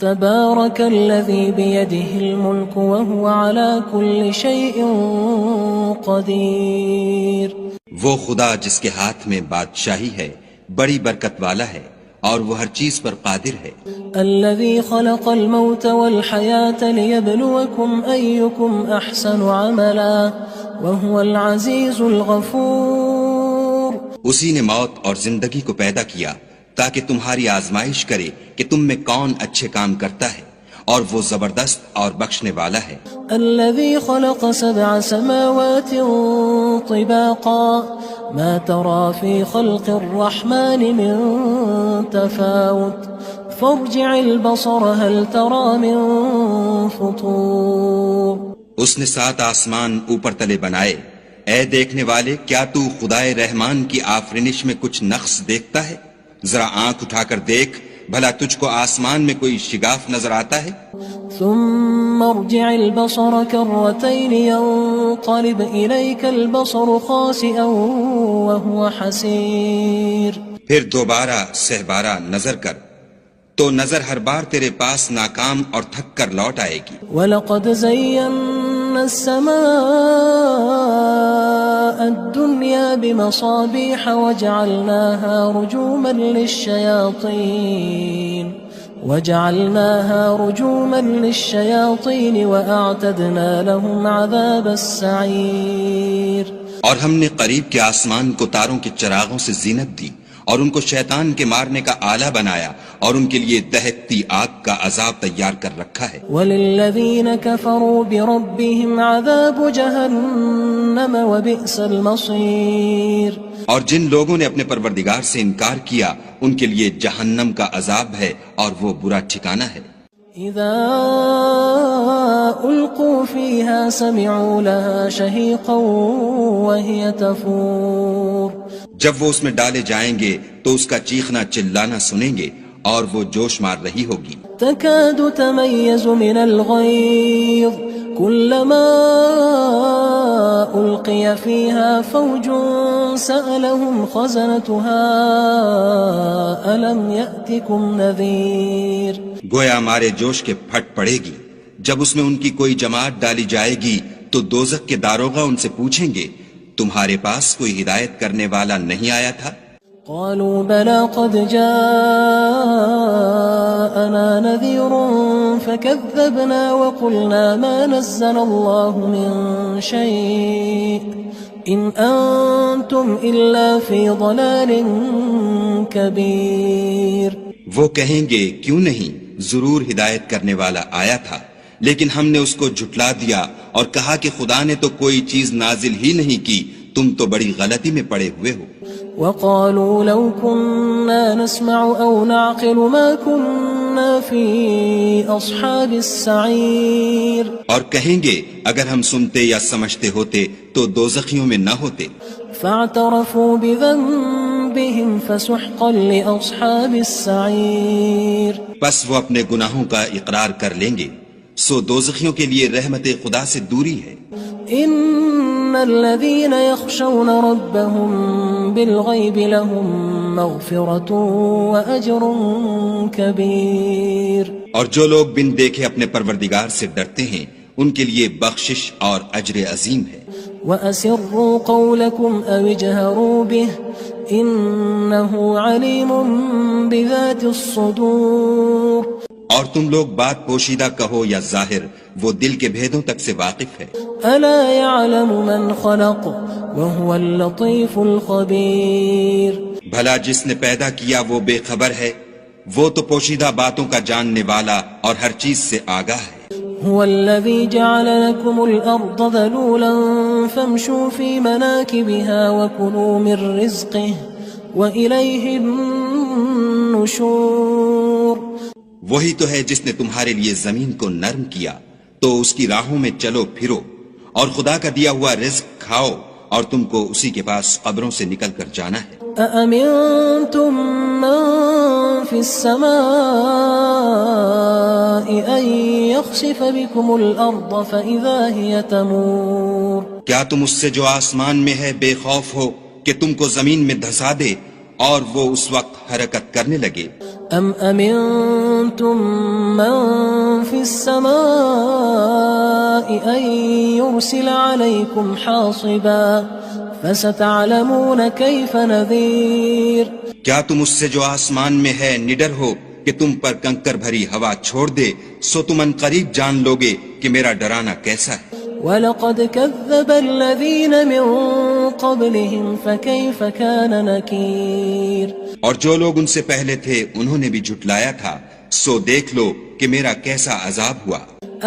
تبارك الذي بيده الملك وهو على كل شيء قدير. وہ خدا جس کے ہاتھ میں بادشاہی ہے بڑی برکت والا ہے اور وہ ہر چیز پر قادر ہے. الذي خلق الموت والحياة ليبلوكم أيكم أحسن عملا وهو العزيز الغفور. اسی نے موت اور زندگی کو پیدا کیا تاکہ تمہاری آزمائش کرے کہ تم میں کون اچھے کام کرتا ہے اور وہ زبردست اور بخشنے والا ہے. الذي خلق 7 سماوات طباقا ما ترى في خلق الرحمن من تفاوت فارجع البصر هل ترى من فطور. اس نے 7 آسمان اوپر تلے بنائے. اے دیکھنے والے، کیا تو خدائے رحمان کی آفرینش میں کچھ نقص دیکھتا ہے؟ ذرا آنکھ اٹھا کر دیکھ، بھلا تجھ کو آسمان میں کوئی شگاف نظر آتا ہے؟ ثم ارجع البصر كرتين ينقلب إليك البصر خاسئا وهو حسير. پھر دوبارہ سہبارہ نظر کر تو نظر ہر بار تیرے پاس ناکام اور تھک کر لوٹ آئے گی. وَلَقَدْ زَيَّنَّا السَّمَاءَ الدُّنْيَا بِمَصَابِيحَ وَجَعَلْنَاهَا رُجُومًا لِلشَّيَاطِينِ وَأَعْتَدْنَا لَهُمْ عَذَابَ السَّعِيرِ. اور ہم نے قریب کے آسمان کو تاروں کے چراغوں سے زینت دی اور ان کو شیطان کے مارنے کا آلہ بنایا اور ان کے لیے دہکتی آگ کا عذاب تیار کر رکھا ہے. وَلِلَّذِينَ كَفَرُوا بِرَبِّهِمْ عَذَابُ جَهَنَّمَ وَبِئْسَ الْمَصِيرُ. اور جن لوگوں نے اپنے پروردگار سے انکار کیا ان کے لیے جہنم کا عذاب ہے اور وہ برا ٹھکانہ ہے. اذا القوا فيها سمعوا لها شهيقا وهي تفور. جب وہ اس میں ڈالے جائیں گے تو اس کا چیخنا چلانا سنیں گے اور وہ جوش مار رہی ہوگی. تكاد تميز من الغيظ كلما ألقي فيها فوج سألهم خزنتها ألم يأتكم نذير. گویا مارے جوش کے پھٹ پڑے گی. جب اس میں ان کی کوئی جماعت ڈالی جائے گی تو دوزخ کے داروغہ ان سے پوچھیں گے تمہارے پاس کوئی ہدایت کرنے والا نہیں آیا تھا؟ قالوا بلى قد جاءنا نذير فكذبنا وقلنا ما نزل الله من شيء إن أنتم إلا في ضلال كبير. وہ کہیں گے کیوں نہیں، ضرور ہدایت کرنے والا آیا تھا، لیکن ہم نے اس کو جھٹلا دیا اور کہا کہ خدا نے تو کوئی چیز نازل ہی نہیں کی، تم تو بڑی غلطی میں پڑے ہوئے ہو. وقالوا لو كنا نسمع أو نعقل ما كنا في أصحاب السعير. اور کہیں گے اگر ہم سنتے یا سمجھتے ہوتے تو دوزخیوں میں نہ ہوتے. فاعترفوا بذنبهم فسحقا لأصحاب السعير. پس وہ اپنے گناہوں کا اقرار کر لیں گے، سو دوزخیوں کے لیے رحمت خدا سے دوری ہے. ان الذين يخشون ربهم بالغيب لهم مغفرة واجر كبير. اور جو لوگ بن دیکھے اپنے پروردگار سے ڈرتے ہیں ان کے لیے بخشش اور اجر عظیم ہے. واسروا قولكم او اجهروا به انه عليم بذات الصدور. اور تم لوگ بات پوشیدہ کہو یا ظاہر، وہ دل کے بھیدوں تک سے واقف ہے. الا يعلم من خلق وهو اللطيف الخبير. بھلا جس نے پیدا کیا وہ بے خبر ہے، وہ تو پوشیدہ باتوں کا جاننے والا اور ہر چیز سے آگاہ ہے. هو الذي جعل لكم الأرض ذلولا فامشوا في مناكبها وكلوا من رزقه وإليه النشور. وہی تو ہے جس نے تمہارے لیے زمین کو نرم کیا تو اس کی راہوں میں چلو پھرو اور خدا کا دیا ہوا رزق کھاؤ اور تم کو اسی کے پاس قبروں سے نکل کر جانا ہے. أأمنتم من في السماء أن يخسف بكم الأرض فإذا هي تمور. کیا تم اس سے جو آسمان میں ہے بے خوف ہو کہ تم کو زمین میں دھسا دے اور وہ اس وقت حرکت کرنے لگے. ام امنتم من في السماء ان يرسل عليكم حاصبا فستعلمون كيف نذير. کیا تم اس سے جو آسمان میں ہے نڈر ہو کہ تم پر کنکر بھری ہوا چھوڑ دے؟ سو تم ان قریب جان لوگے کہ میرا ڈرانا کیسا ہے. وَلَقَدْ كَذَّبَ الَّذِينَ مِن قَبْلِهِمْ فَكَيْفَ كَانَ نَكِيرٌ. اور جو لوگ ان سے پہلے تھے انہوں نے بھی جھٹلایا تھا، سو دیکھ لو کہ میرا کیسا عذاب ہوا.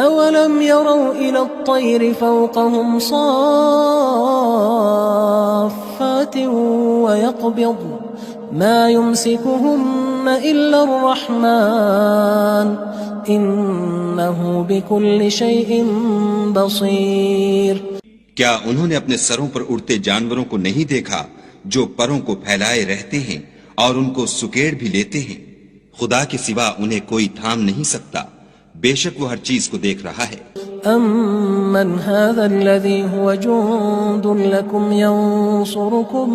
أَوَلَمْ يَرَوْا إِلَى الطَّيْرِ فَوْقَهُمْ صَافَّاتٍ وَيَقْبِضْنَ مَا يُمْسِكُهُنَّ إِلَّا الرَّحْمَنُ إِنَّهُ بِكُلِّ شَيْءٍ بَصِيرٌ. کیا انہوں نے اپنے سروں پر اڑتے جانوروں کو نہیں دیکھا جو پروں کو پھیلائے رہتے ہیں اور ان کو سکیڑ بھی لیتے ہیں؟ خدا کے سوا انہیں کوئی تھام نہیں سکتا، بے شک وہ ہر چیز کو دیکھ رہا ہے. أَمَّنْ هَذَا الَّذِي هُوَ جُندٌ لَكُمْ يَنصُرُكُم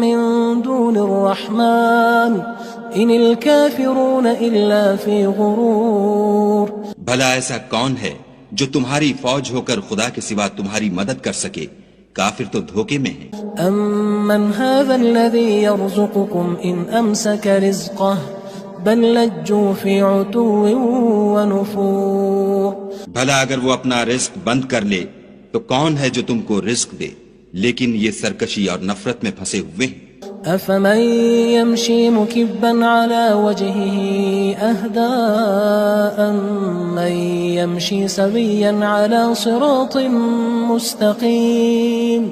مِّن دُونِ الرَّحْمَنِ إِنِ الْكَافِرُونَ إِلَّا فِي غُرُورٍ. بھلا ایسا کون ہے جو تمہاری فوج ہو کر خدا کے سوا تمہاری مدد کر سکے؟ کافر تو دھوکے میں ہیں. أَمَّنْ هَذَا الَّذِي يَرْزُقُكُمْ إِنْ أَمْسَكَ رِزْقَهُ بَلْ لَجُّوا فِي عُتُوٍّ وَنُفُورٍ. بھلا اگر وہ اپنا رزق بند کر لے تو کون ہے جو تم کو رزق دے؟ لیکن یہ سرکشی اور نفرت میں پھنسے ہوئے ہیں. أَفَمَن يَمْشِي مُكِبًّا عَلَى وَجْهِهِ أَهْدَىٰ أَمَّن يَمْشِي سَوِيًّا عَلَى صِرَاطٍ مُّسْتَقِيمٍ.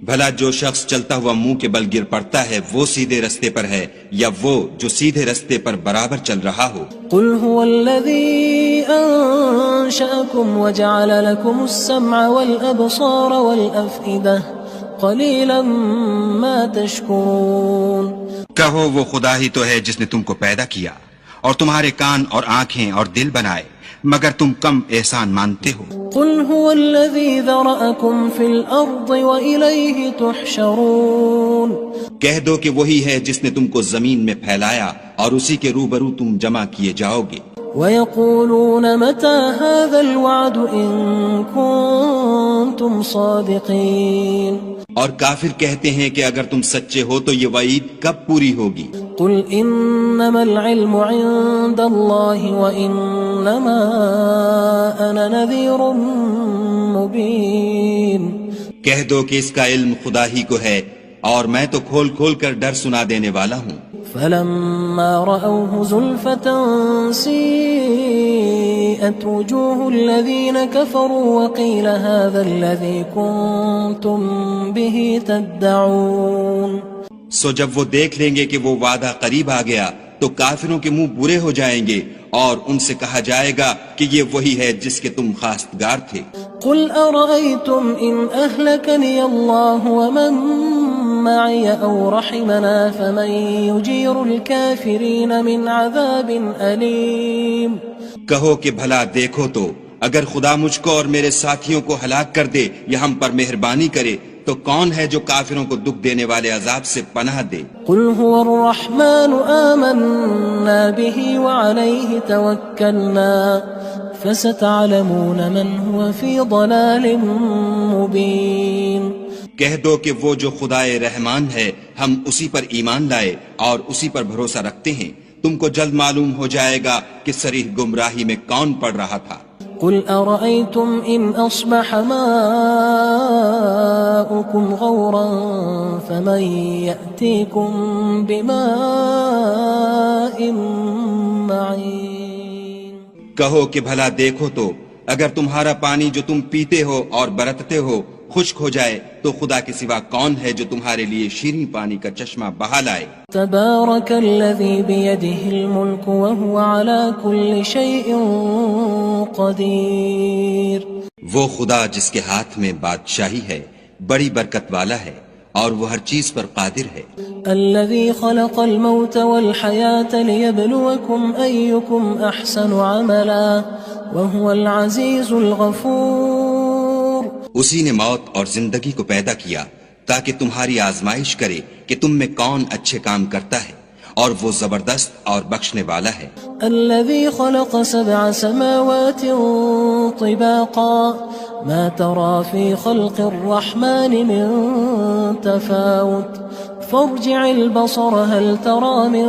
بھلا جو شخص چلتا ہوا منہ کے بل گر پڑتا ہے وہ سیدھے رستے پر ہے یا وہ جو سیدھے رستے پر برابر چل رہا ہو؟ قُلْ هُوَ الَّذِي أَنشَأَكُمْ وَجَعَلَ لَكُمُ السَّمْعَ وَالْأَبْصَارَ وَالْأَفْئِدَةَ قَلِيلًا مَا تَشْكُرُونَ. کہو وہ خدا ہی تو ہے جس نے تم کو پیدا کیا اور تمہارے کان اور آنکھیں اور دل بنائے، مگر تم کم احسان مانتے ہو. قُلْ هُوَ الَّذِي ذَرَأَكُمْ فِي الْأَرْضِ وَإِلَيْهِ تُحْشَرُونَ. کہہ دو کہ وہی ہے جس نے تم کو زمین میں پھیلایا اور اسی کے روبرو تم جمع کیے جاؤ گے. وَيَقُولُونَ مَتَى هَذَا الْوَعْدُ إِن كُنتُمْ صَادِقِينَ. اور کافر کہتے ہیں کہ اگر تم سچے ہو تو یہ وعید کب پوری ہوگی؟ قُلْ إِنَّمَا الْعِلْمُ عِندَ اللَّهِ وَإِنَّمَا أَنَا نَذِيرٌ مُّبِينٌ. کہہ دو کہ اس کا علم خدا ہی کو ہے اور میں تو کھول کھول کر ڈر سنا دینے والا ہوں. فَلَمَّا رَأَوْهُ زُلْفَةً سِيئَتْ وُجُوهُ الَّذِينَ كَفَرُوا وَقِيلَ هَذَا الَّذِي كُنتُم بِهِ تَدَّعُونَ. سو جب وہ دیکھ لیں گے کہ وہ وعدہ قریب آ گیا تو کافروں کے منہ برے ہو جائیں گے اور ان سے کہا جائے گا کہ یہ وہی ہے جس کے تم خواستگار تھے. قُلْ أَرَأَيْتُمْ إِنْ أَهْلَكَنِيَ اللَّهُ وَمَن مَّعِيَ أَوْ رَحِمَنَا فَمَن يُجِيرُ الْكَافِرِينَ مِنْ عَذَابٍ أَلِيمٍ. کہو کہ بھلا دیکھو تو اگر خدا مجھ کو اور میرے ساتھیوں کو ہلاک کر دے یا ہم پر مہربانی کرے تو کون ہے جو کافروں کو دکھ دینے والے عذاب سے پناہ دے؟ قُلْ هُوَ الرَّحْمَنُ آمَنَّا بِهِ وَعَلَيْهِ تَوَكَّلْنَا فَسَتَعْلَمُونَ مَنْ هُوَ فِي ضَلَالٍ مُّبِينٍ. کہہ دو کہ وہ جو خدائے رحمان ہے ہم اسی پر ایمان لائے اور اسی پر بھروسہ رکھتے ہیں، تم کو جلد معلوم ہو جائے گا کہ صریح گمراہی میں کون پڑ رہا تھا. قُلْ أَرَأَيْتُمْ إِنْ أَصْبَحَ مَاؤُكُمْ غَوْرًا فَمَن يَأْتِيكُم بِمَاءٍ مَّعِينٍ. کہو کہ بھلا دیکھو تو اگر تمہارا پانی جو تم پیتے ہو اور برتتے ہو خشک ہو جائے تو خدا کے سوا کون ہے جو تمہارے لیے شیریں پانی کا چشمہ بہا لائے. تبارک الذی بیدہ الملک وہو علی کل شیء قدیر. وہ خدا جس کے ہاتھ میں بادشاہی ہے بڑی برکت والا ہے اور وہ ہر چیز پر قادر ہے. الذي خلق الموت والحياة ليبلوكم أيكم أحسن عملا وهو العزيز الغفور. اسی نے موت اور زندگی کو پیدا کیا تاکہ تمہاری آزمائش کرے کہ تم میں کون اچھے کام کرتا ہے، اور وہ زبردست اور بخشنے والا ہے۔ الذي خلق 7 سماوات طباقا ما ترى في خلق الرحمن من تفاوت فارجع البصر هل ترى من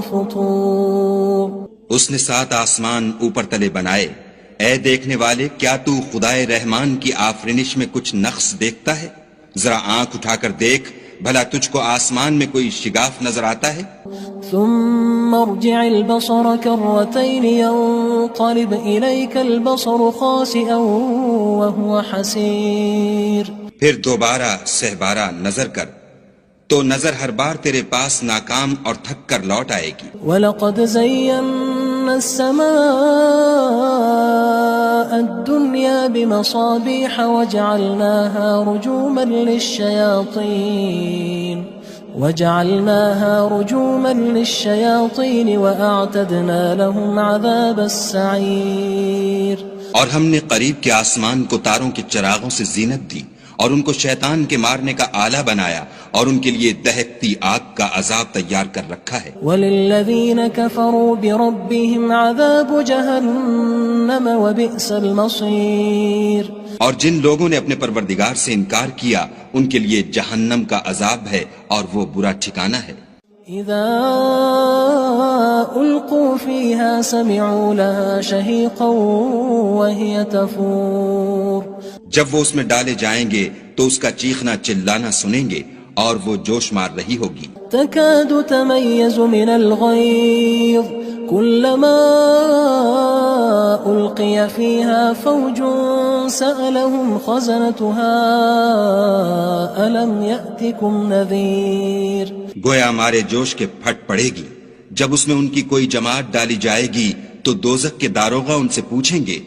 فطور۔ اس نے 7 آسمان اوپر تلے بنائے، اے دیکھنے والے کیا تو خدائے رحمان کی آفرینش میں کچھ نقص دیکھتا ہے؟ ذرا آنکھ اٹھا کر دیکھ، بھلا تجھ کو آسمان میں کوئی شگاف نظر آتا ہے؟ ثم ارجع البصر كرتين ينقلب إليك البصر خاسئا وهو حسير۔ پھر دوبارہ سہبارہ نظر کر تو نظر ہر بار تیرے پاس ناکام اور تھک کر لوٹ آئے گی۔ وَلَقَدْ زَيَّنَّا السَّمَاءَ الدُّنْيَا بِمَصَابِيحَ وَجَعَلْنَاهَا رُجُومًا لِلشَّيَاطِينِ وَأَعْتَدْنَا لَهُمْ عَذَابَ السَّعِيرِ۔ اور ہم نے قریب کے آسمان کو تاروں کے چراغوں سے زینت دی، اور ان کو شیطان کے مارنے کا آلہ بنایا، اور ان کے لیے دہکتی آگ کا عذاب تیار کر رکھا ہے۔ وَلِلَّذِينَ كَفَرُوا بِرَبِّهِمْ عَذَابُ جَهَنَّمَ وَبِئْسَ الْمَصِيرُ۔ اور جن لوگوں نے اپنے پروردگار سے انکار کیا ان کے لیے جہنم کا عذاب ہے، اور وہ برا ٹھکانہ ہے۔ اذا القوا فيها سمعوا لها شهيقا وهي تفور۔ جب وہ اس میں ڈالے جائیں گے تو اس کا چیخنا چلانا سنیں گے، اور وہ جوش مار رہی ہوگی۔ تكاد تميز من الغيظ كلما ألقي فيها فوج سألهم خزنتها ألم يأتكم نذير۔ گویا مارے جوش کے پھٹ پڑے گی، جب اس میں ان کی کوئی جماعت ڈالی جائے گی تو دوزخ کے داروغہ ان سے پوچھیں گے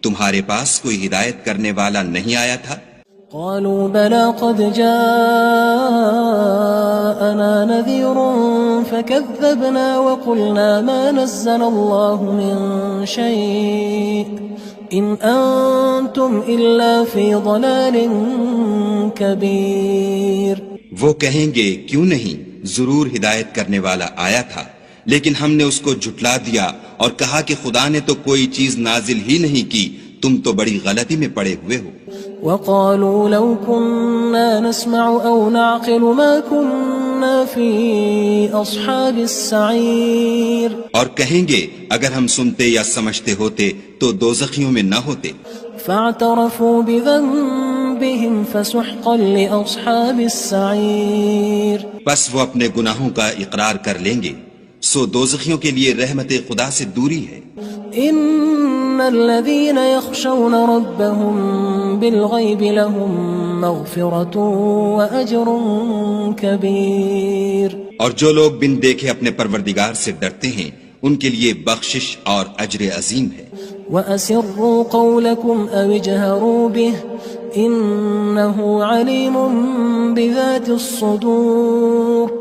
تمہارے پاس کوئی ہدایت کرنے والا نہیں آیا تھا؟ قالوا بلى قد جاءنا نذير فكذبنا وقلنا ما نزل الله من شيء إن أنتم إلا في ضلال كبير۔ وہ کہیں گے کیوں نہیں، ضرور ہدایت کرنے والا آیا تھا، لیکن ہم نے اس کو جھٹلا دیا اور کہا کہ خدا نے تو کوئی چیز نازل ہی نہیں کی، تم تو بڑی غلطی میں پڑے ہوئے ہو۔ وقالوا لو كنا نسمع أو نعقل ما كنا في أصحاب السعير۔ اور کہیں گے اگر ہم سنتے یا سمجھتے ہوتے تو دوزخیوں میں نہ ہوتے۔ فاعترفوا بذنبهم فسحقا لأصحاب السعير۔ بس وہ اپنے گناہوں کا اقرار کر لیں گے، سو دوزخیوں کے لیے رحمت خدا سے دوری ہے۔ إن الذين يخشون ربهم بالغيب لهم مغفرة وأجر كبير۔ اور جو لوگ بن دیکھے اپنے پروردگار سے ڈرتے ہیں ان کے لیے بخشش اور اجر عظیم ہے۔ وَأَسِرُّوا قَوْلَكُمْ أَوِ اجْهَرُوا بِهِ إِنَّهُ عَلِيمٌ بِذَاتِ الصُّدُورِ۔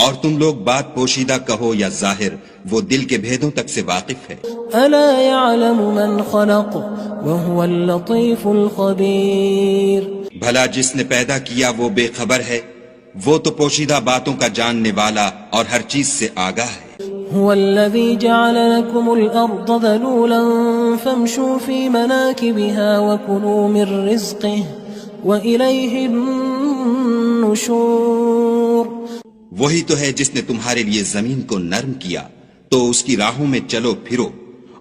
اور تم لوگ بات پوشیدہ کہو یا ظاہر، وہ دل کے بھیدوں تک سے واقف ہے۔ أَلَا يَعْلَمُ مَنْ خَلَقَ وَهُوَ اللَّطِيفُ الْخَبِيرُ۔ بھلا جس نے پیدا کیا وہ بے خبر ہے، وہ تو پوشیدہ باتوں کا جاننے والا اور ہر چیز سے آگاہ ہے۔ هو الذي جعل لكم الأرض ذلولا فامشوا في مناكبها وكلوا من رزقه وإليه النشور۔ وہی تو ہے جس نے تمہارے لیے زمین کو نرم کیا تو اس کی راہوں میں چلو پھرو،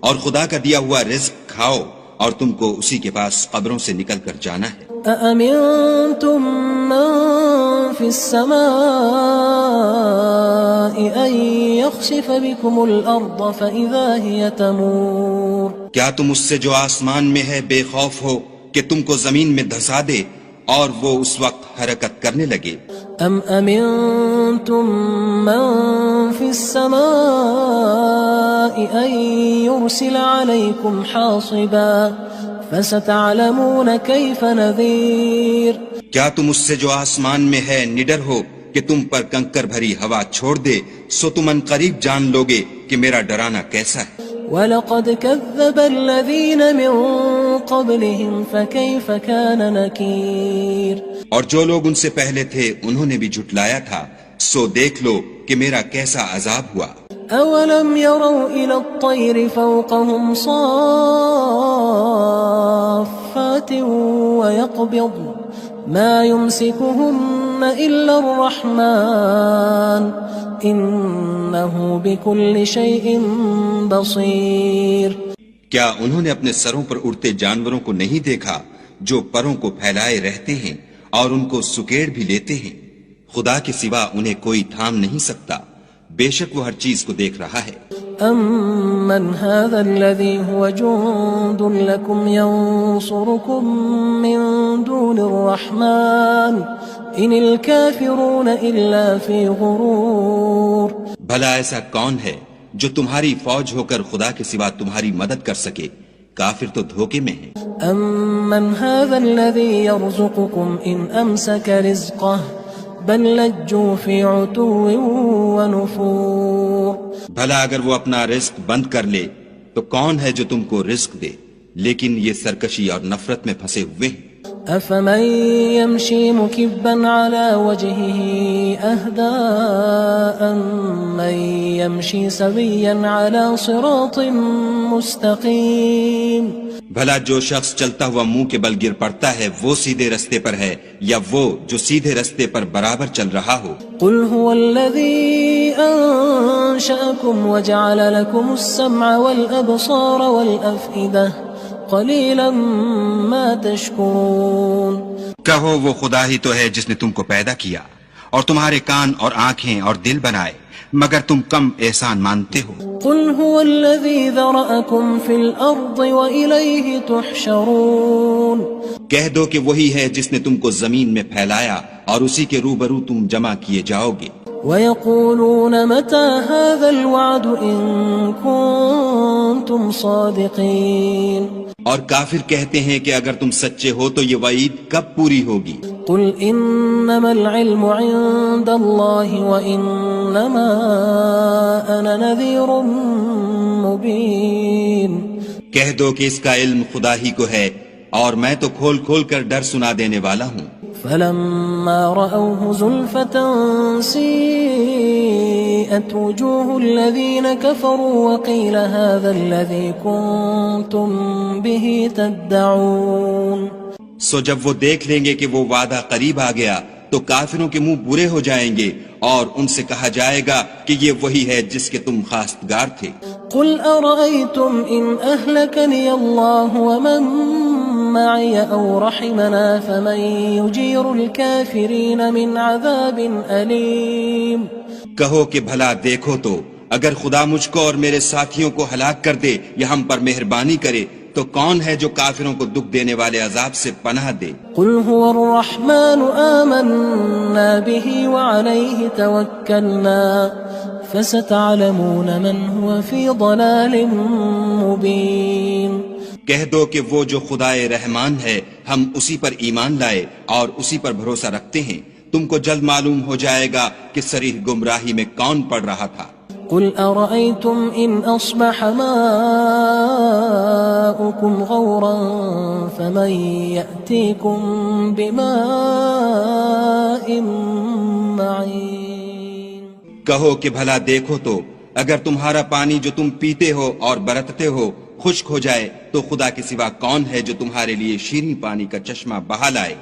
اور خدا کا دیا ہوا رزق کھاؤ، اور تم کو اسی کے پاس قبروں سے نکل کر جانا ہے۔ أأمنتم من في السماء أن يخسف بكم الأرض فإذا هي تمور۔ کیا تم اس سے جو آسمان میں ہے بے خوف ہو کہ تم کو زمین میں دھسا دے اور وہ اس وقت حرکت کرنے لگے؟ أم أمنتم من في السماء أن يرسل عليكم حاصبا فستعلمون كيف نذير۔ کیا تم اس سے جو آسمان میں ہے نڈر ہو کہ تم پر کنکر بھری ہوا چھوڑ دے سو تم ان قریب جان لوگے کہ میرا ڈرانا کیسا ہے۔ وَلَقَدْ كَذَّبَ الَّذِينَ مِن قَبْلِهِمْ فَكَيْفَ كَانَ نَكِيرٌ اور جو لوگ ان سے پہلے تھے انہوں نے بھی جھٹلایا تھا، سو دیکھ لو کہ میرا کیسا عذاب ہوا۔ أَوَلَمْ يَرَوْا إِلَى الطَّيْرِ فَوْقَهُمْ صَافَّاتٍ وَيَقْبِضْنَ مَا يُمْسِكُهُنَّ إِلَّا الرَّحْمَنُ إِنَّهُ بِكُلِّ شَيْءٍ بَصِيرٌ۔ کیا انہوں نے اپنے سروں پر اڑتے جانوروں کو نہیں دیکھا جو پروں کو پھیلائے رہتے ہیں اور ان کو سکیڑ بھی لیتے ہیں؟ خدا کے سوا انہیں کوئی تھام نہیں سکتا، بے شک وہ ہر چیز کو دیکھ رہا ہے۔ أَمَّنْ هَذَا الَّذِي هُوَ جُندٌ لَكُمْ يَنصُرُكُم مِّن دُونِ الرَّحْمَنِ إِنِ الْكَافِرُونَ إِلَّا فِي غُرُورٍ۔ بھلا ایسا کون ہے جو تمہاری فوج ہو کر خدا کے سوا تمہاری مدد کر سکے؟ کافر تو دھوکے میں ہیں۔ أَمَّنْ هَذَا الَّذِي يَرْزُقُكُمْ إِنْ أَمْسَكَ رِزْقَهُ بَلْ لَجُّوا فِي عُتُوٍّ وَنُفُورٍ۔ بھلا اگر وہ اپنا رزق بند کر لے تو کون ہے جو تم کو رزق دے؟ لیکن یہ سرکشی اور نفرت میں پھنسے ہوئے ہیں۔ أَفَمَن يَمْشِي مُكِبًّا عَلَى وَجْهِهِ أَهْدَىٰ أَمَّن يَمْشِي سَوِيًّا عَلَى صِرَاطٍ مُّسْتَقِيمٍ۔ بھلا جو شخص چلتا ہوا منہ کے بل گر پڑتا ہے وہ سیدھے رستے پر ہے یا وہ جو سیدھے رستے پر برابر چل رہا ہو؟ قُلْ هُوَ الَّذِي أَنشَأَكُمْ وَجَعَلَ لَكُمُ السَّمْعَ وَالْأَبْصَارَ وَالْأَفْئِدَةَ قَلِيلًا مَا تَشْكُرُونَ۔ کہو وہ خدا ہی تو ہے جس نے تم کو پیدا کیا اور تمہارے کان اور آنکھیں اور دل بنائے، مگر تم کم احسان مانتے ہو۔ قُلْ هُوَ الَّذِي ذَرَأَكُمْ فِي الْأَرْضِ وَإِلَيْهِ تُحْشَرُونَ۔ کہہ دو کہ وہی ہے جس نے تم کو زمین میں پھیلایا اور اسی کے روبرو تم جمع کیے جاؤ گے۔ وَيَقُولُونَ مَتَى هَذَا الْوَعْدُ إِن كُنتُمْ صَادِقِينَ۔ اور کافر کہتے ہیں کہ اگر تم سچے ہو تو یہ وعید کب پوری ہوگی؟ قُلْ إِنَّمَا الْعِلْمُ عِندَ اللَّهِ وَإِنَّمَا أَنَا نَذِيرٌ مُّبِينٌ۔ کہہ دو کہ اس کا علم خدا ہی کو ہے اور میں تو کھول کھول کر ڈر سنا دینے والا ہوں۔ فَلَمَّا رَأَوْهُ زُلْفَةً سِيئَتْ وُجُوهُ الَّذِينَ كَفَرُوا وَقِيلَ هَذَا الَّذِي كُنتُم بِهِ تَدَّعُونَ۔ سو جب وہ دیکھ لیں گے کہ وہ وعدہ قریب آ گیا تو کافروں کے منہ برے ہو جائیں گے اور ان سے کہا جائے گا کہ یہ وہی ہے جس کے تم خواستگار تھے۔ قُلْ أَرَأَيْتُمْ إِنْ أَهْلَكَنِيَ اللَّهُ وَمَن مَّعِيَ أَوْ رَحِمَنَا فَمَن يُجِيرُ الْكَافِرِينَ مِنْ عَذَابٍ أَلِيمٍ۔ کہو کہ بھلا دیکھو تو اگر خدا مجھ کو اور میرے ساتھیوں کو ہلاک کر دے یا ہم پر مہربانی کرے تو کون ہے جو کافروں کو دکھ دینے والے عذاب سے پناہ دے؟ قُلْ هُوَ الرَّحْمَنُ آمَنَّا بِهِ وَعَلَيْهِ تَوَكَّلْنَا فَسَتَعْلَمُونَ مَنْ هُوَ فِي ضَلَالٍ مُّبِينٍ۔ کہہ دو کہ وہ جو خدائے رحمان ہے ہم اسی پر ایمان لائے اور اسی پر بھروسہ رکھتے ہیں، تم کو جلد معلوم ہو جائے گا کہ صریح گمراہی میں کون پڑ رہا تھا۔ قُلْ أَرَأَيْتُمْ إِنْ أَصْبَحَ مَاؤُكُمْ غَوْرًا فَمَن يَأْتِيكُم بِمَاءٍ مَّعِينٍ۔ کہو کہ بھلا دیکھو تو اگر تمہارا پانی جو تم پیتے ہو اور برتتے ہو خشک ہو جائے تو خدا کے سوا کون ہے جو تمہارے لیے شیریں پانی کا چشمہ بہا لائے؟